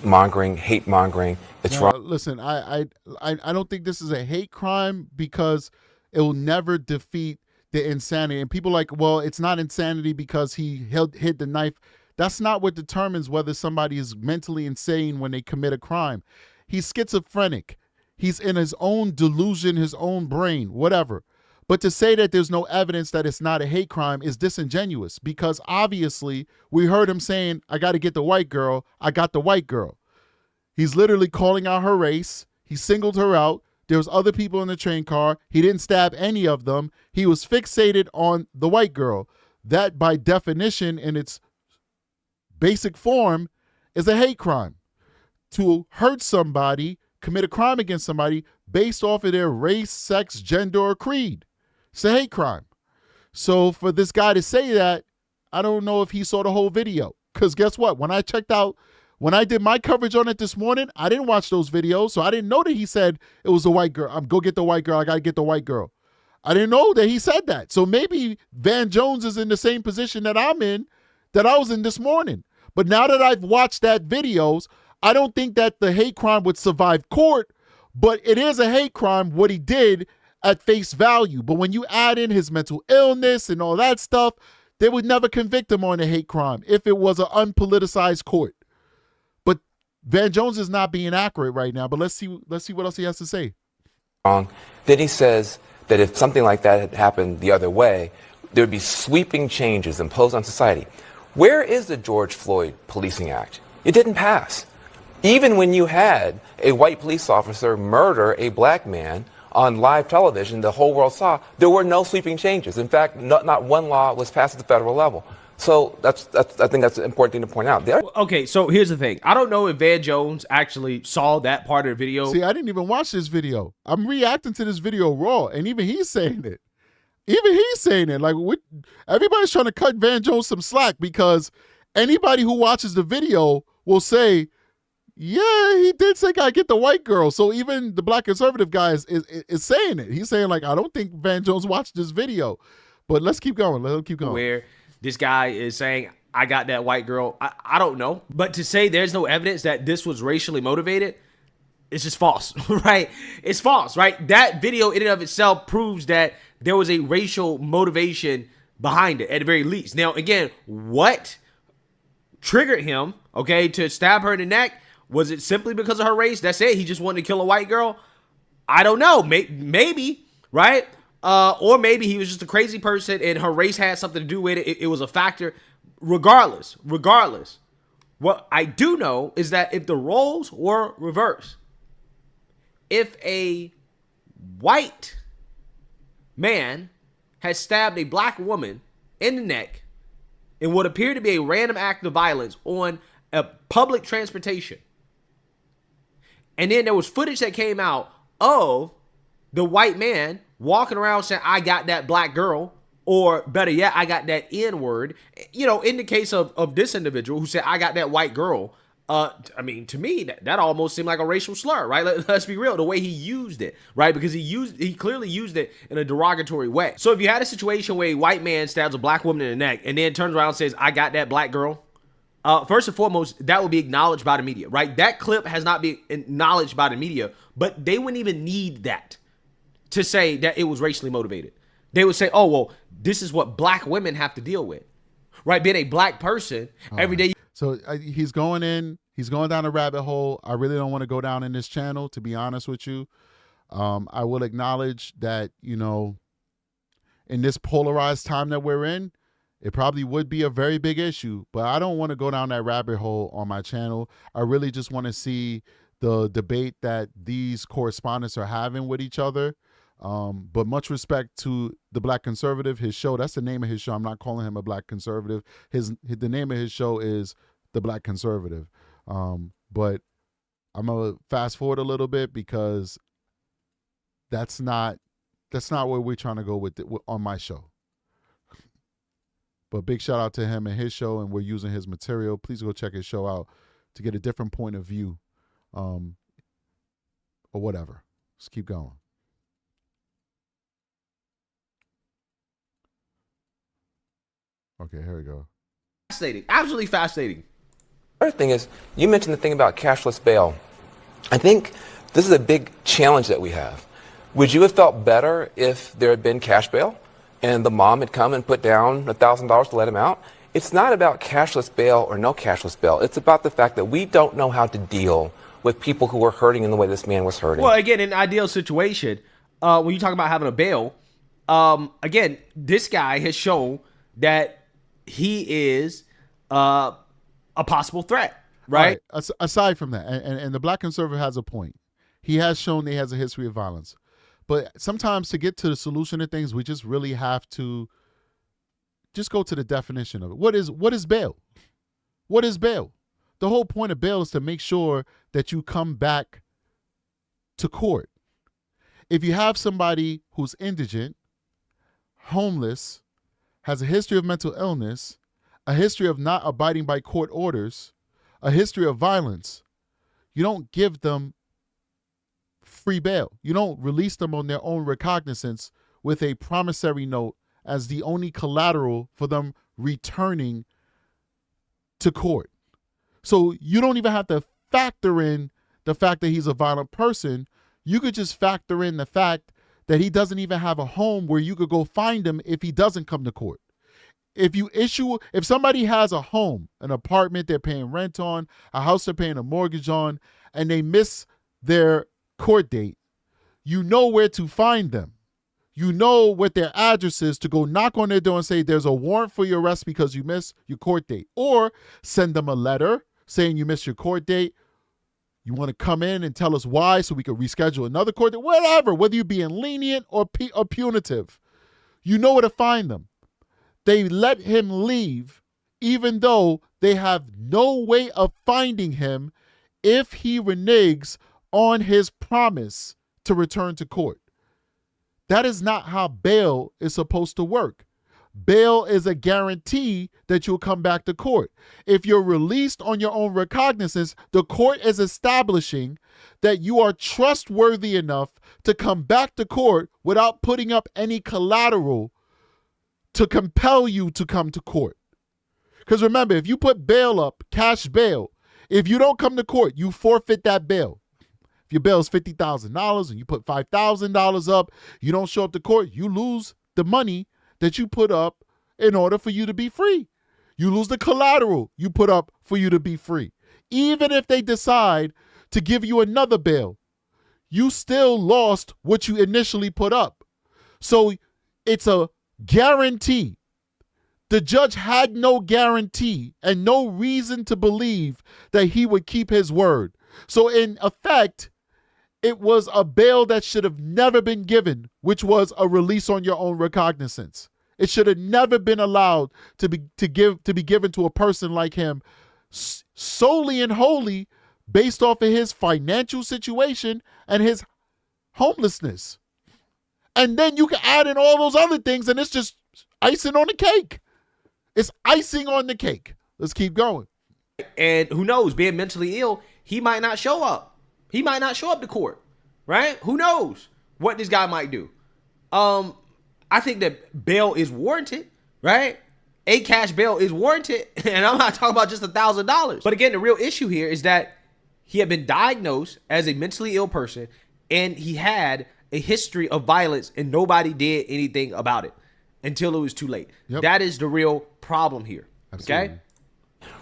[SPEAKER 12] mongering, hate mongering. It's wrong.
[SPEAKER 2] Listen, I don't think this is a hate crime because it will never defeat the insanity. And people are like, well, it's not insanity because he hid the knife. That's not what determines whether somebody is mentally insane when they commit a crime. He's schizophrenic. He's in his own delusion, his own brain, whatever. But to say that there's no evidence that it's not a hate crime is disingenuous, because obviously we heard him saying, I got to get the white girl. I got the white girl. He's literally calling out her race. He singled her out. There was other people in the train car. He didn't stab any of them. He was fixated on the white girl. That, by definition, in its basic form, is a hate crime. To hurt somebody, commit a crime against somebody based off of their race, sex, gender, or creed. It's a hate crime. So for this guy to say that, I don't know if he saw the whole video. Because guess what? When I did my coverage on it this morning, I didn't watch those videos, so I didn't know that he said it was a white girl. Go get the white girl. I got to get the white girl. I didn't know that he said that. So maybe Van Jones is in the same position that I'm in, that I was in this morning. But now that I've watched that videos, I don't think that the hate crime would survive court, but it is a hate crime what he did at face value. But when you add in his mental illness and all that stuff, they would never convict him on a hate crime if it was an unpoliticized court. But Van Jones is not being accurate right now, but let's see what else he has to say.
[SPEAKER 12] Wrong. Then he says that if something like that had happened the other way, there would be sweeping changes imposed on society. Where is the George Floyd Policing Act? It didn't pass. Even when you had a white police officer murder a black man on live television, the whole world saw, there were no sweeping changes. In fact, not one law was passed at the federal level. So I think that's an important thing to point out.
[SPEAKER 7] Okay, so here's the thing. I don't know if Van Jones actually saw that part of the video.
[SPEAKER 2] See, I didn't even watch this video. I'm reacting to this video raw, and even he's saying it. Even he's saying it. Like, everybody's trying to cut Van Jones some slack because anybody who watches the video will say, yeah, he did say I get the white girl. So even the black conservative guy is saying it. He's saying, like, I don't think Van Jones watched this video. But let's keep going. Let him keep going.
[SPEAKER 7] Where this guy is saying, I got that white girl. I don't know. But to say there's no evidence that this was racially motivated, it's just false, right? It's false, right? That video in and of itself proves that there was a racial motivation behind it, at the very least. Now, again, what triggered him, okay, to stab her in the neck? Was it simply because of her race? That's it. He just wanted to kill a white girl. I don't know. Maybe, right? Or maybe he was just a crazy person and her race had something to do with it. It was a factor. Regardless, what I do know is that if the roles were reversed, if a white man had stabbed a black woman in the neck in what appeared to be a random act of violence on a public transportation, and then there was footage that came out of the white man walking around saying, I got that black girl, or better yet, I got that N-word. You know, in the case of this individual who said, I got that white girl, I mean, to me, that almost seemed like a racial slur, right? Let's be real, the way he used it, right? Because he clearly used it in a derogatory way. So if you had a situation where a white man stabs a black woman in the neck and then turns around and says, I got that black girl, first and foremost, that would be acknowledged by the media, right? That clip has not been acknowledged by the media, but they wouldn't even need that to say that it was racially motivated. They would say, oh, well, this is what black women have to deal with, right? Being a black person every day.
[SPEAKER 2] So he's going down a rabbit hole. I really don't want to go down in this channel, to be honest with you. I will acknowledge that, you know, in this polarized time that we're in, it probably would be a very big issue, but I don't want to go down that rabbit hole on my channel. I really just want to see the debate that these correspondents are having with each other. But much respect to the Black Conservative, his show. That's the name of his show. I'm not calling him a Black Conservative. The name of his show is The Black Conservative. But I'm gonna fast forward a little bit because that's not where we're trying to go with it on my show. But big shout out to him and his show, and we're using his material. Please go check his show out to get a different point of view, or whatever. Let's keep going. Okay, here we go.
[SPEAKER 7] Fascinating, absolutely fascinating.
[SPEAKER 12] The other thing is, you mentioned the thing about cashless bail. I think this is a big challenge that we have. Would you have felt better if there had been cash bail and the mom had come and put down $1,000 to let him out? It's not about cashless bail or no cashless bail. It's about the fact that we don't know how to deal with people who are hurting in the way this man was hurting.
[SPEAKER 7] Well, again, in an ideal situation, when you talk about having a bail, again, this guy has shown that he is a possible threat, right?
[SPEAKER 2] Aside from that, and the Black Conservative has a point. He has shown he has a history of violence. But sometimes to get to the solution of things, we just really have to just go to the definition of it. What is bail? What is bail? The whole point of bail is to make sure that you come back to court. If you have somebody who's indigent, homeless, has a history of mental illness, a history of not abiding by court orders, a history of violence, you don't give them free bail. You don't release them on their own recognizance with a promissory note as the only collateral for them returning to court. So you don't even have to factor in the fact that he's a violent person. You could just factor in the fact that he doesn't even have a home where you could go find him if he doesn't come to court. If somebody has a home, an apartment they're paying rent on, a house they're paying a mortgage on, and they miss their court date, you know where to find them. You know what their address is to go knock on their door and say there's a warrant for your arrest because you missed your court date. Or send them a letter saying you missed your court date. You want to come in and tell us why so we can reschedule another court date, whatever, whether you're being lenient or punitive. You know where to find them. They let him leave even though they have no way of finding him if he reneges on his promise to return to court. That is not how bail is supposed to work. Bail is a guarantee that you'll come back to court. If you're released on your own recognizance, the court is establishing that you are trustworthy enough to come back to court without putting up any collateral to compel you to come to court. Because remember, if you put bail up, cash bail, if you don't come to court, you forfeit that bail. If your bail is $50,000 and you put $5,000 up, you don't show up to court, you lose the money that you put up in order for you to be free. You lose the collateral you put up for you to be free. Even if they decide to give you another bail, you still lost what you initially put up. So it's a guarantee. The judge had no guarantee and no reason to believe that he would keep his word. So in effect, it was a bail that should have never been given, which was a release on your own recognizance. It should have never been allowed to be given to a person like him solely and wholly based off of his financial situation and his homelessness. And then you can add in all those other things and it's just icing on the cake. It's icing on the cake. Let's keep going.
[SPEAKER 7] And who knows, being mentally ill, he might not show up. He might not show up to court, right? Who knows what this guy might do? I think that bail is warranted, right? A cash bail is warranted. And I'm not talking about just $1,000. But again, the real issue here is that he had been diagnosed as a mentally ill person and he had a history of violence and nobody did anything about it until it was too late. Yep. That is the real problem here. Absolutely. Okay?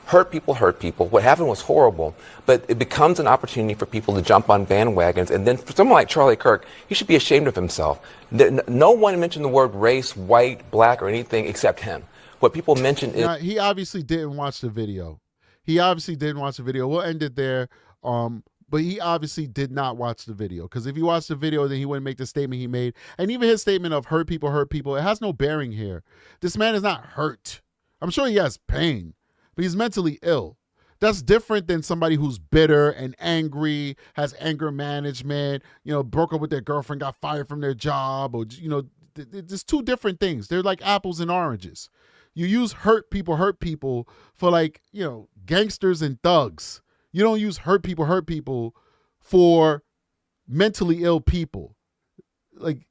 [SPEAKER 12] Hurt people hurt people. What happened was horrible, but it becomes an opportunity for people to jump on bandwagons. And then for someone like Charlie Kirk, he should be ashamed of himself. No one mentioned the word race, white, black, or anything except him. What people mentioned is...
[SPEAKER 2] Now, he obviously didn't watch the video. We'll end it there. But he obviously did not watch the video, because if he watched the video, then he wouldn't make the statement he made. And even his statement of hurt people, it has no bearing here. This man is not hurt. I'm sure he has pain, but he's mentally ill. That's different than somebody who's bitter and angry, has anger management, broke up with their girlfriend, got fired from their job, or, there's two different things. They're like apples and oranges. You use hurt people for gangsters and thugs. You don't use hurt people for mentally ill people. Like,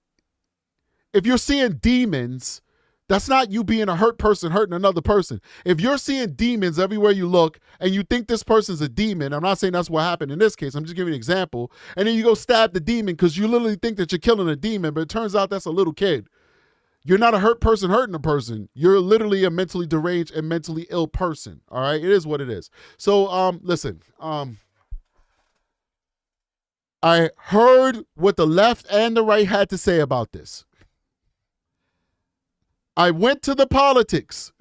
[SPEAKER 2] if you're seeing demons, that's not you being a hurt person hurting another person. If you're seeing demons everywhere you look and you think this person's a demon, I'm not saying that's what happened in this case, I'm just giving you an example, and then you go stab the demon because you literally think that you're killing a demon, but it turns out that's a little kid. You're not a hurt person hurting a person. You're literally a mentally deranged and mentally ill person. All right? It is what it is. So, listen. I heard what the left and the right had to say about this. I went to the politics.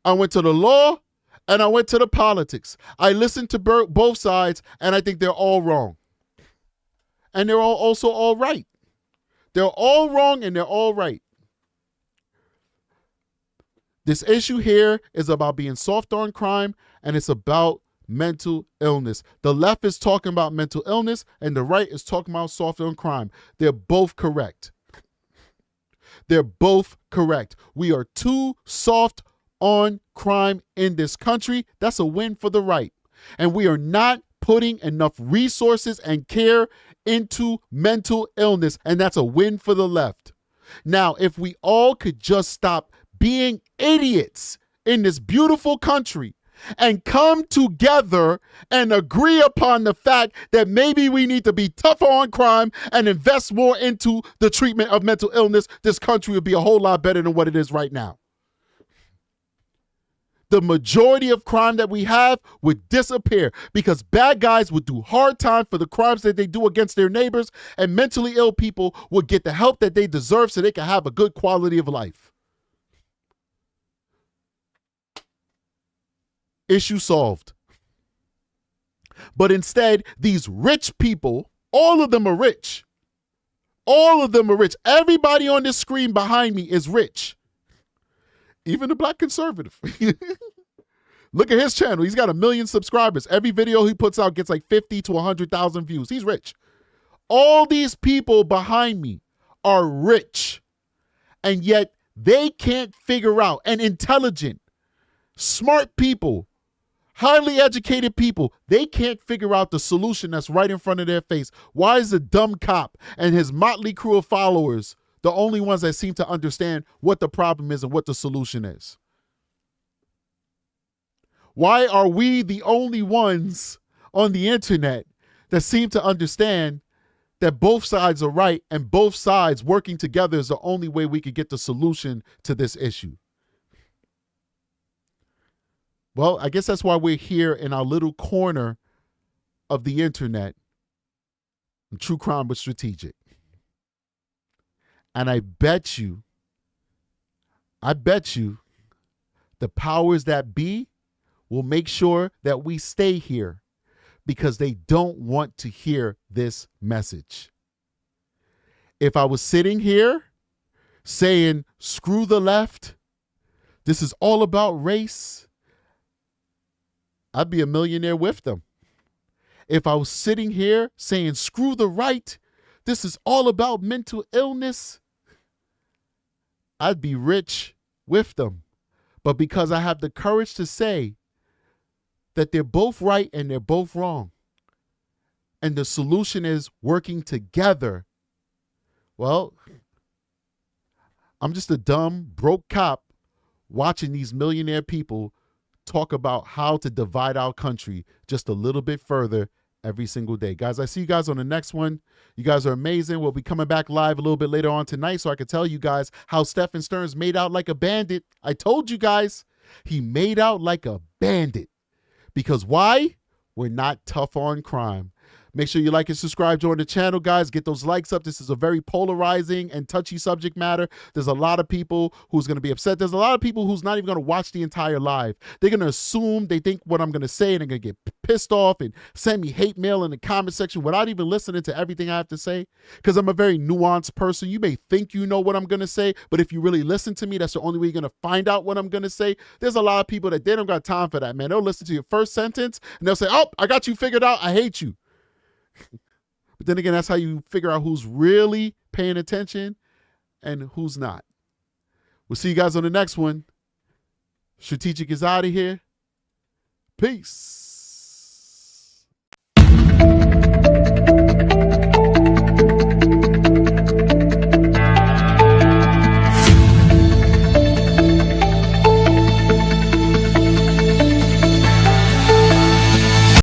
[SPEAKER 2] I went to the law, and I went to the politics. I listened to both sides, and I think they're all wrong. And they're also all right. They're all wrong, and they're all right. This issue here is about being soft on crime, and it's about mental illness. The left is talking about mental illness, and the right is talking about soft on crime. They're both correct. They're both correct. We are too soft on crime in this country. That's a win for the right. And we are not putting enough resources and care into mental illness, and that's a win for the left. Now, if we all could just stop being idiots in this beautiful country and come together and agree upon the fact that maybe we need to be tougher on crime and invest more into the treatment of mental illness, this country would be a whole lot better than what it is right now. The majority of crime that we have would disappear because bad guys would do hard time for the crimes that they do against their neighbors, and mentally ill people would get the help that they deserve so they can have a good quality of life. Issue solved. But instead, these rich people, all of them are rich. All of them are rich. Everybody on this screen behind me is rich. Even the black conservative. Look at his channel. He's got 1 million subscribers. Every video he puts out gets like 50 to 100,000 views. He's rich. All these people behind me are rich. And yet they can't figure out, and intelligent, smart people, highly educated people, they can't figure out the solution that's right in front of their face. Why is the dumb cop and his motley crew of followers the only ones that seem to understand what the problem is and what the solution is? Why are we the only ones on the internet that seem to understand that both sides are right and both sides working together is the only way we could get the solution to this issue? Well, I guess that's why we're here in our little corner of the internet. True Crime with Strategic. And I bet you, the powers that be will make sure that we stay here because they don't want to hear this message. If I was sitting here saying, screw the left, this is all about race, I'd be a millionaire with them. If I was sitting here saying, screw the right, this is all about mental illness, I'd be rich with them. But because I have the courage to say that they're both right and they're both wrong, and the solution is working together, well, I'm just a dumb, broke cop watching these millionaire people talk about how to divide our country just a little bit further every single day. Guys, I see you guys on the next one. You guys are amazing. We'll be coming back live a little bit later on tonight so I can tell you guys how Stephen Stearns made out like a bandit. I told you guys, he made out like a bandit. Because why? We're not tough on crime. Make sure you like and subscribe, join the channel, guys. Get those likes up. This is a very polarizing and touchy subject matter. There's a lot of people who's going to be upset. There's a lot of people who's not even going to watch the entire live. They're going to assume they think what I'm going to say, and they're going to get pissed off and send me hate mail in the comment section without even listening to everything I have to say. Because I'm a very nuanced person. You may think you know what I'm going to say, but if you really listen to me, that's the only way you're going to find out what I'm going to say. There's a lot of people that they don't got time for that, man. They'll listen to your first sentence and they'll say, oh, I got you figured out. I hate you. But then again, that's how you figure out who's really paying attention and who's not. We'll see you guys on the next one. Strategic is out of here. Peace.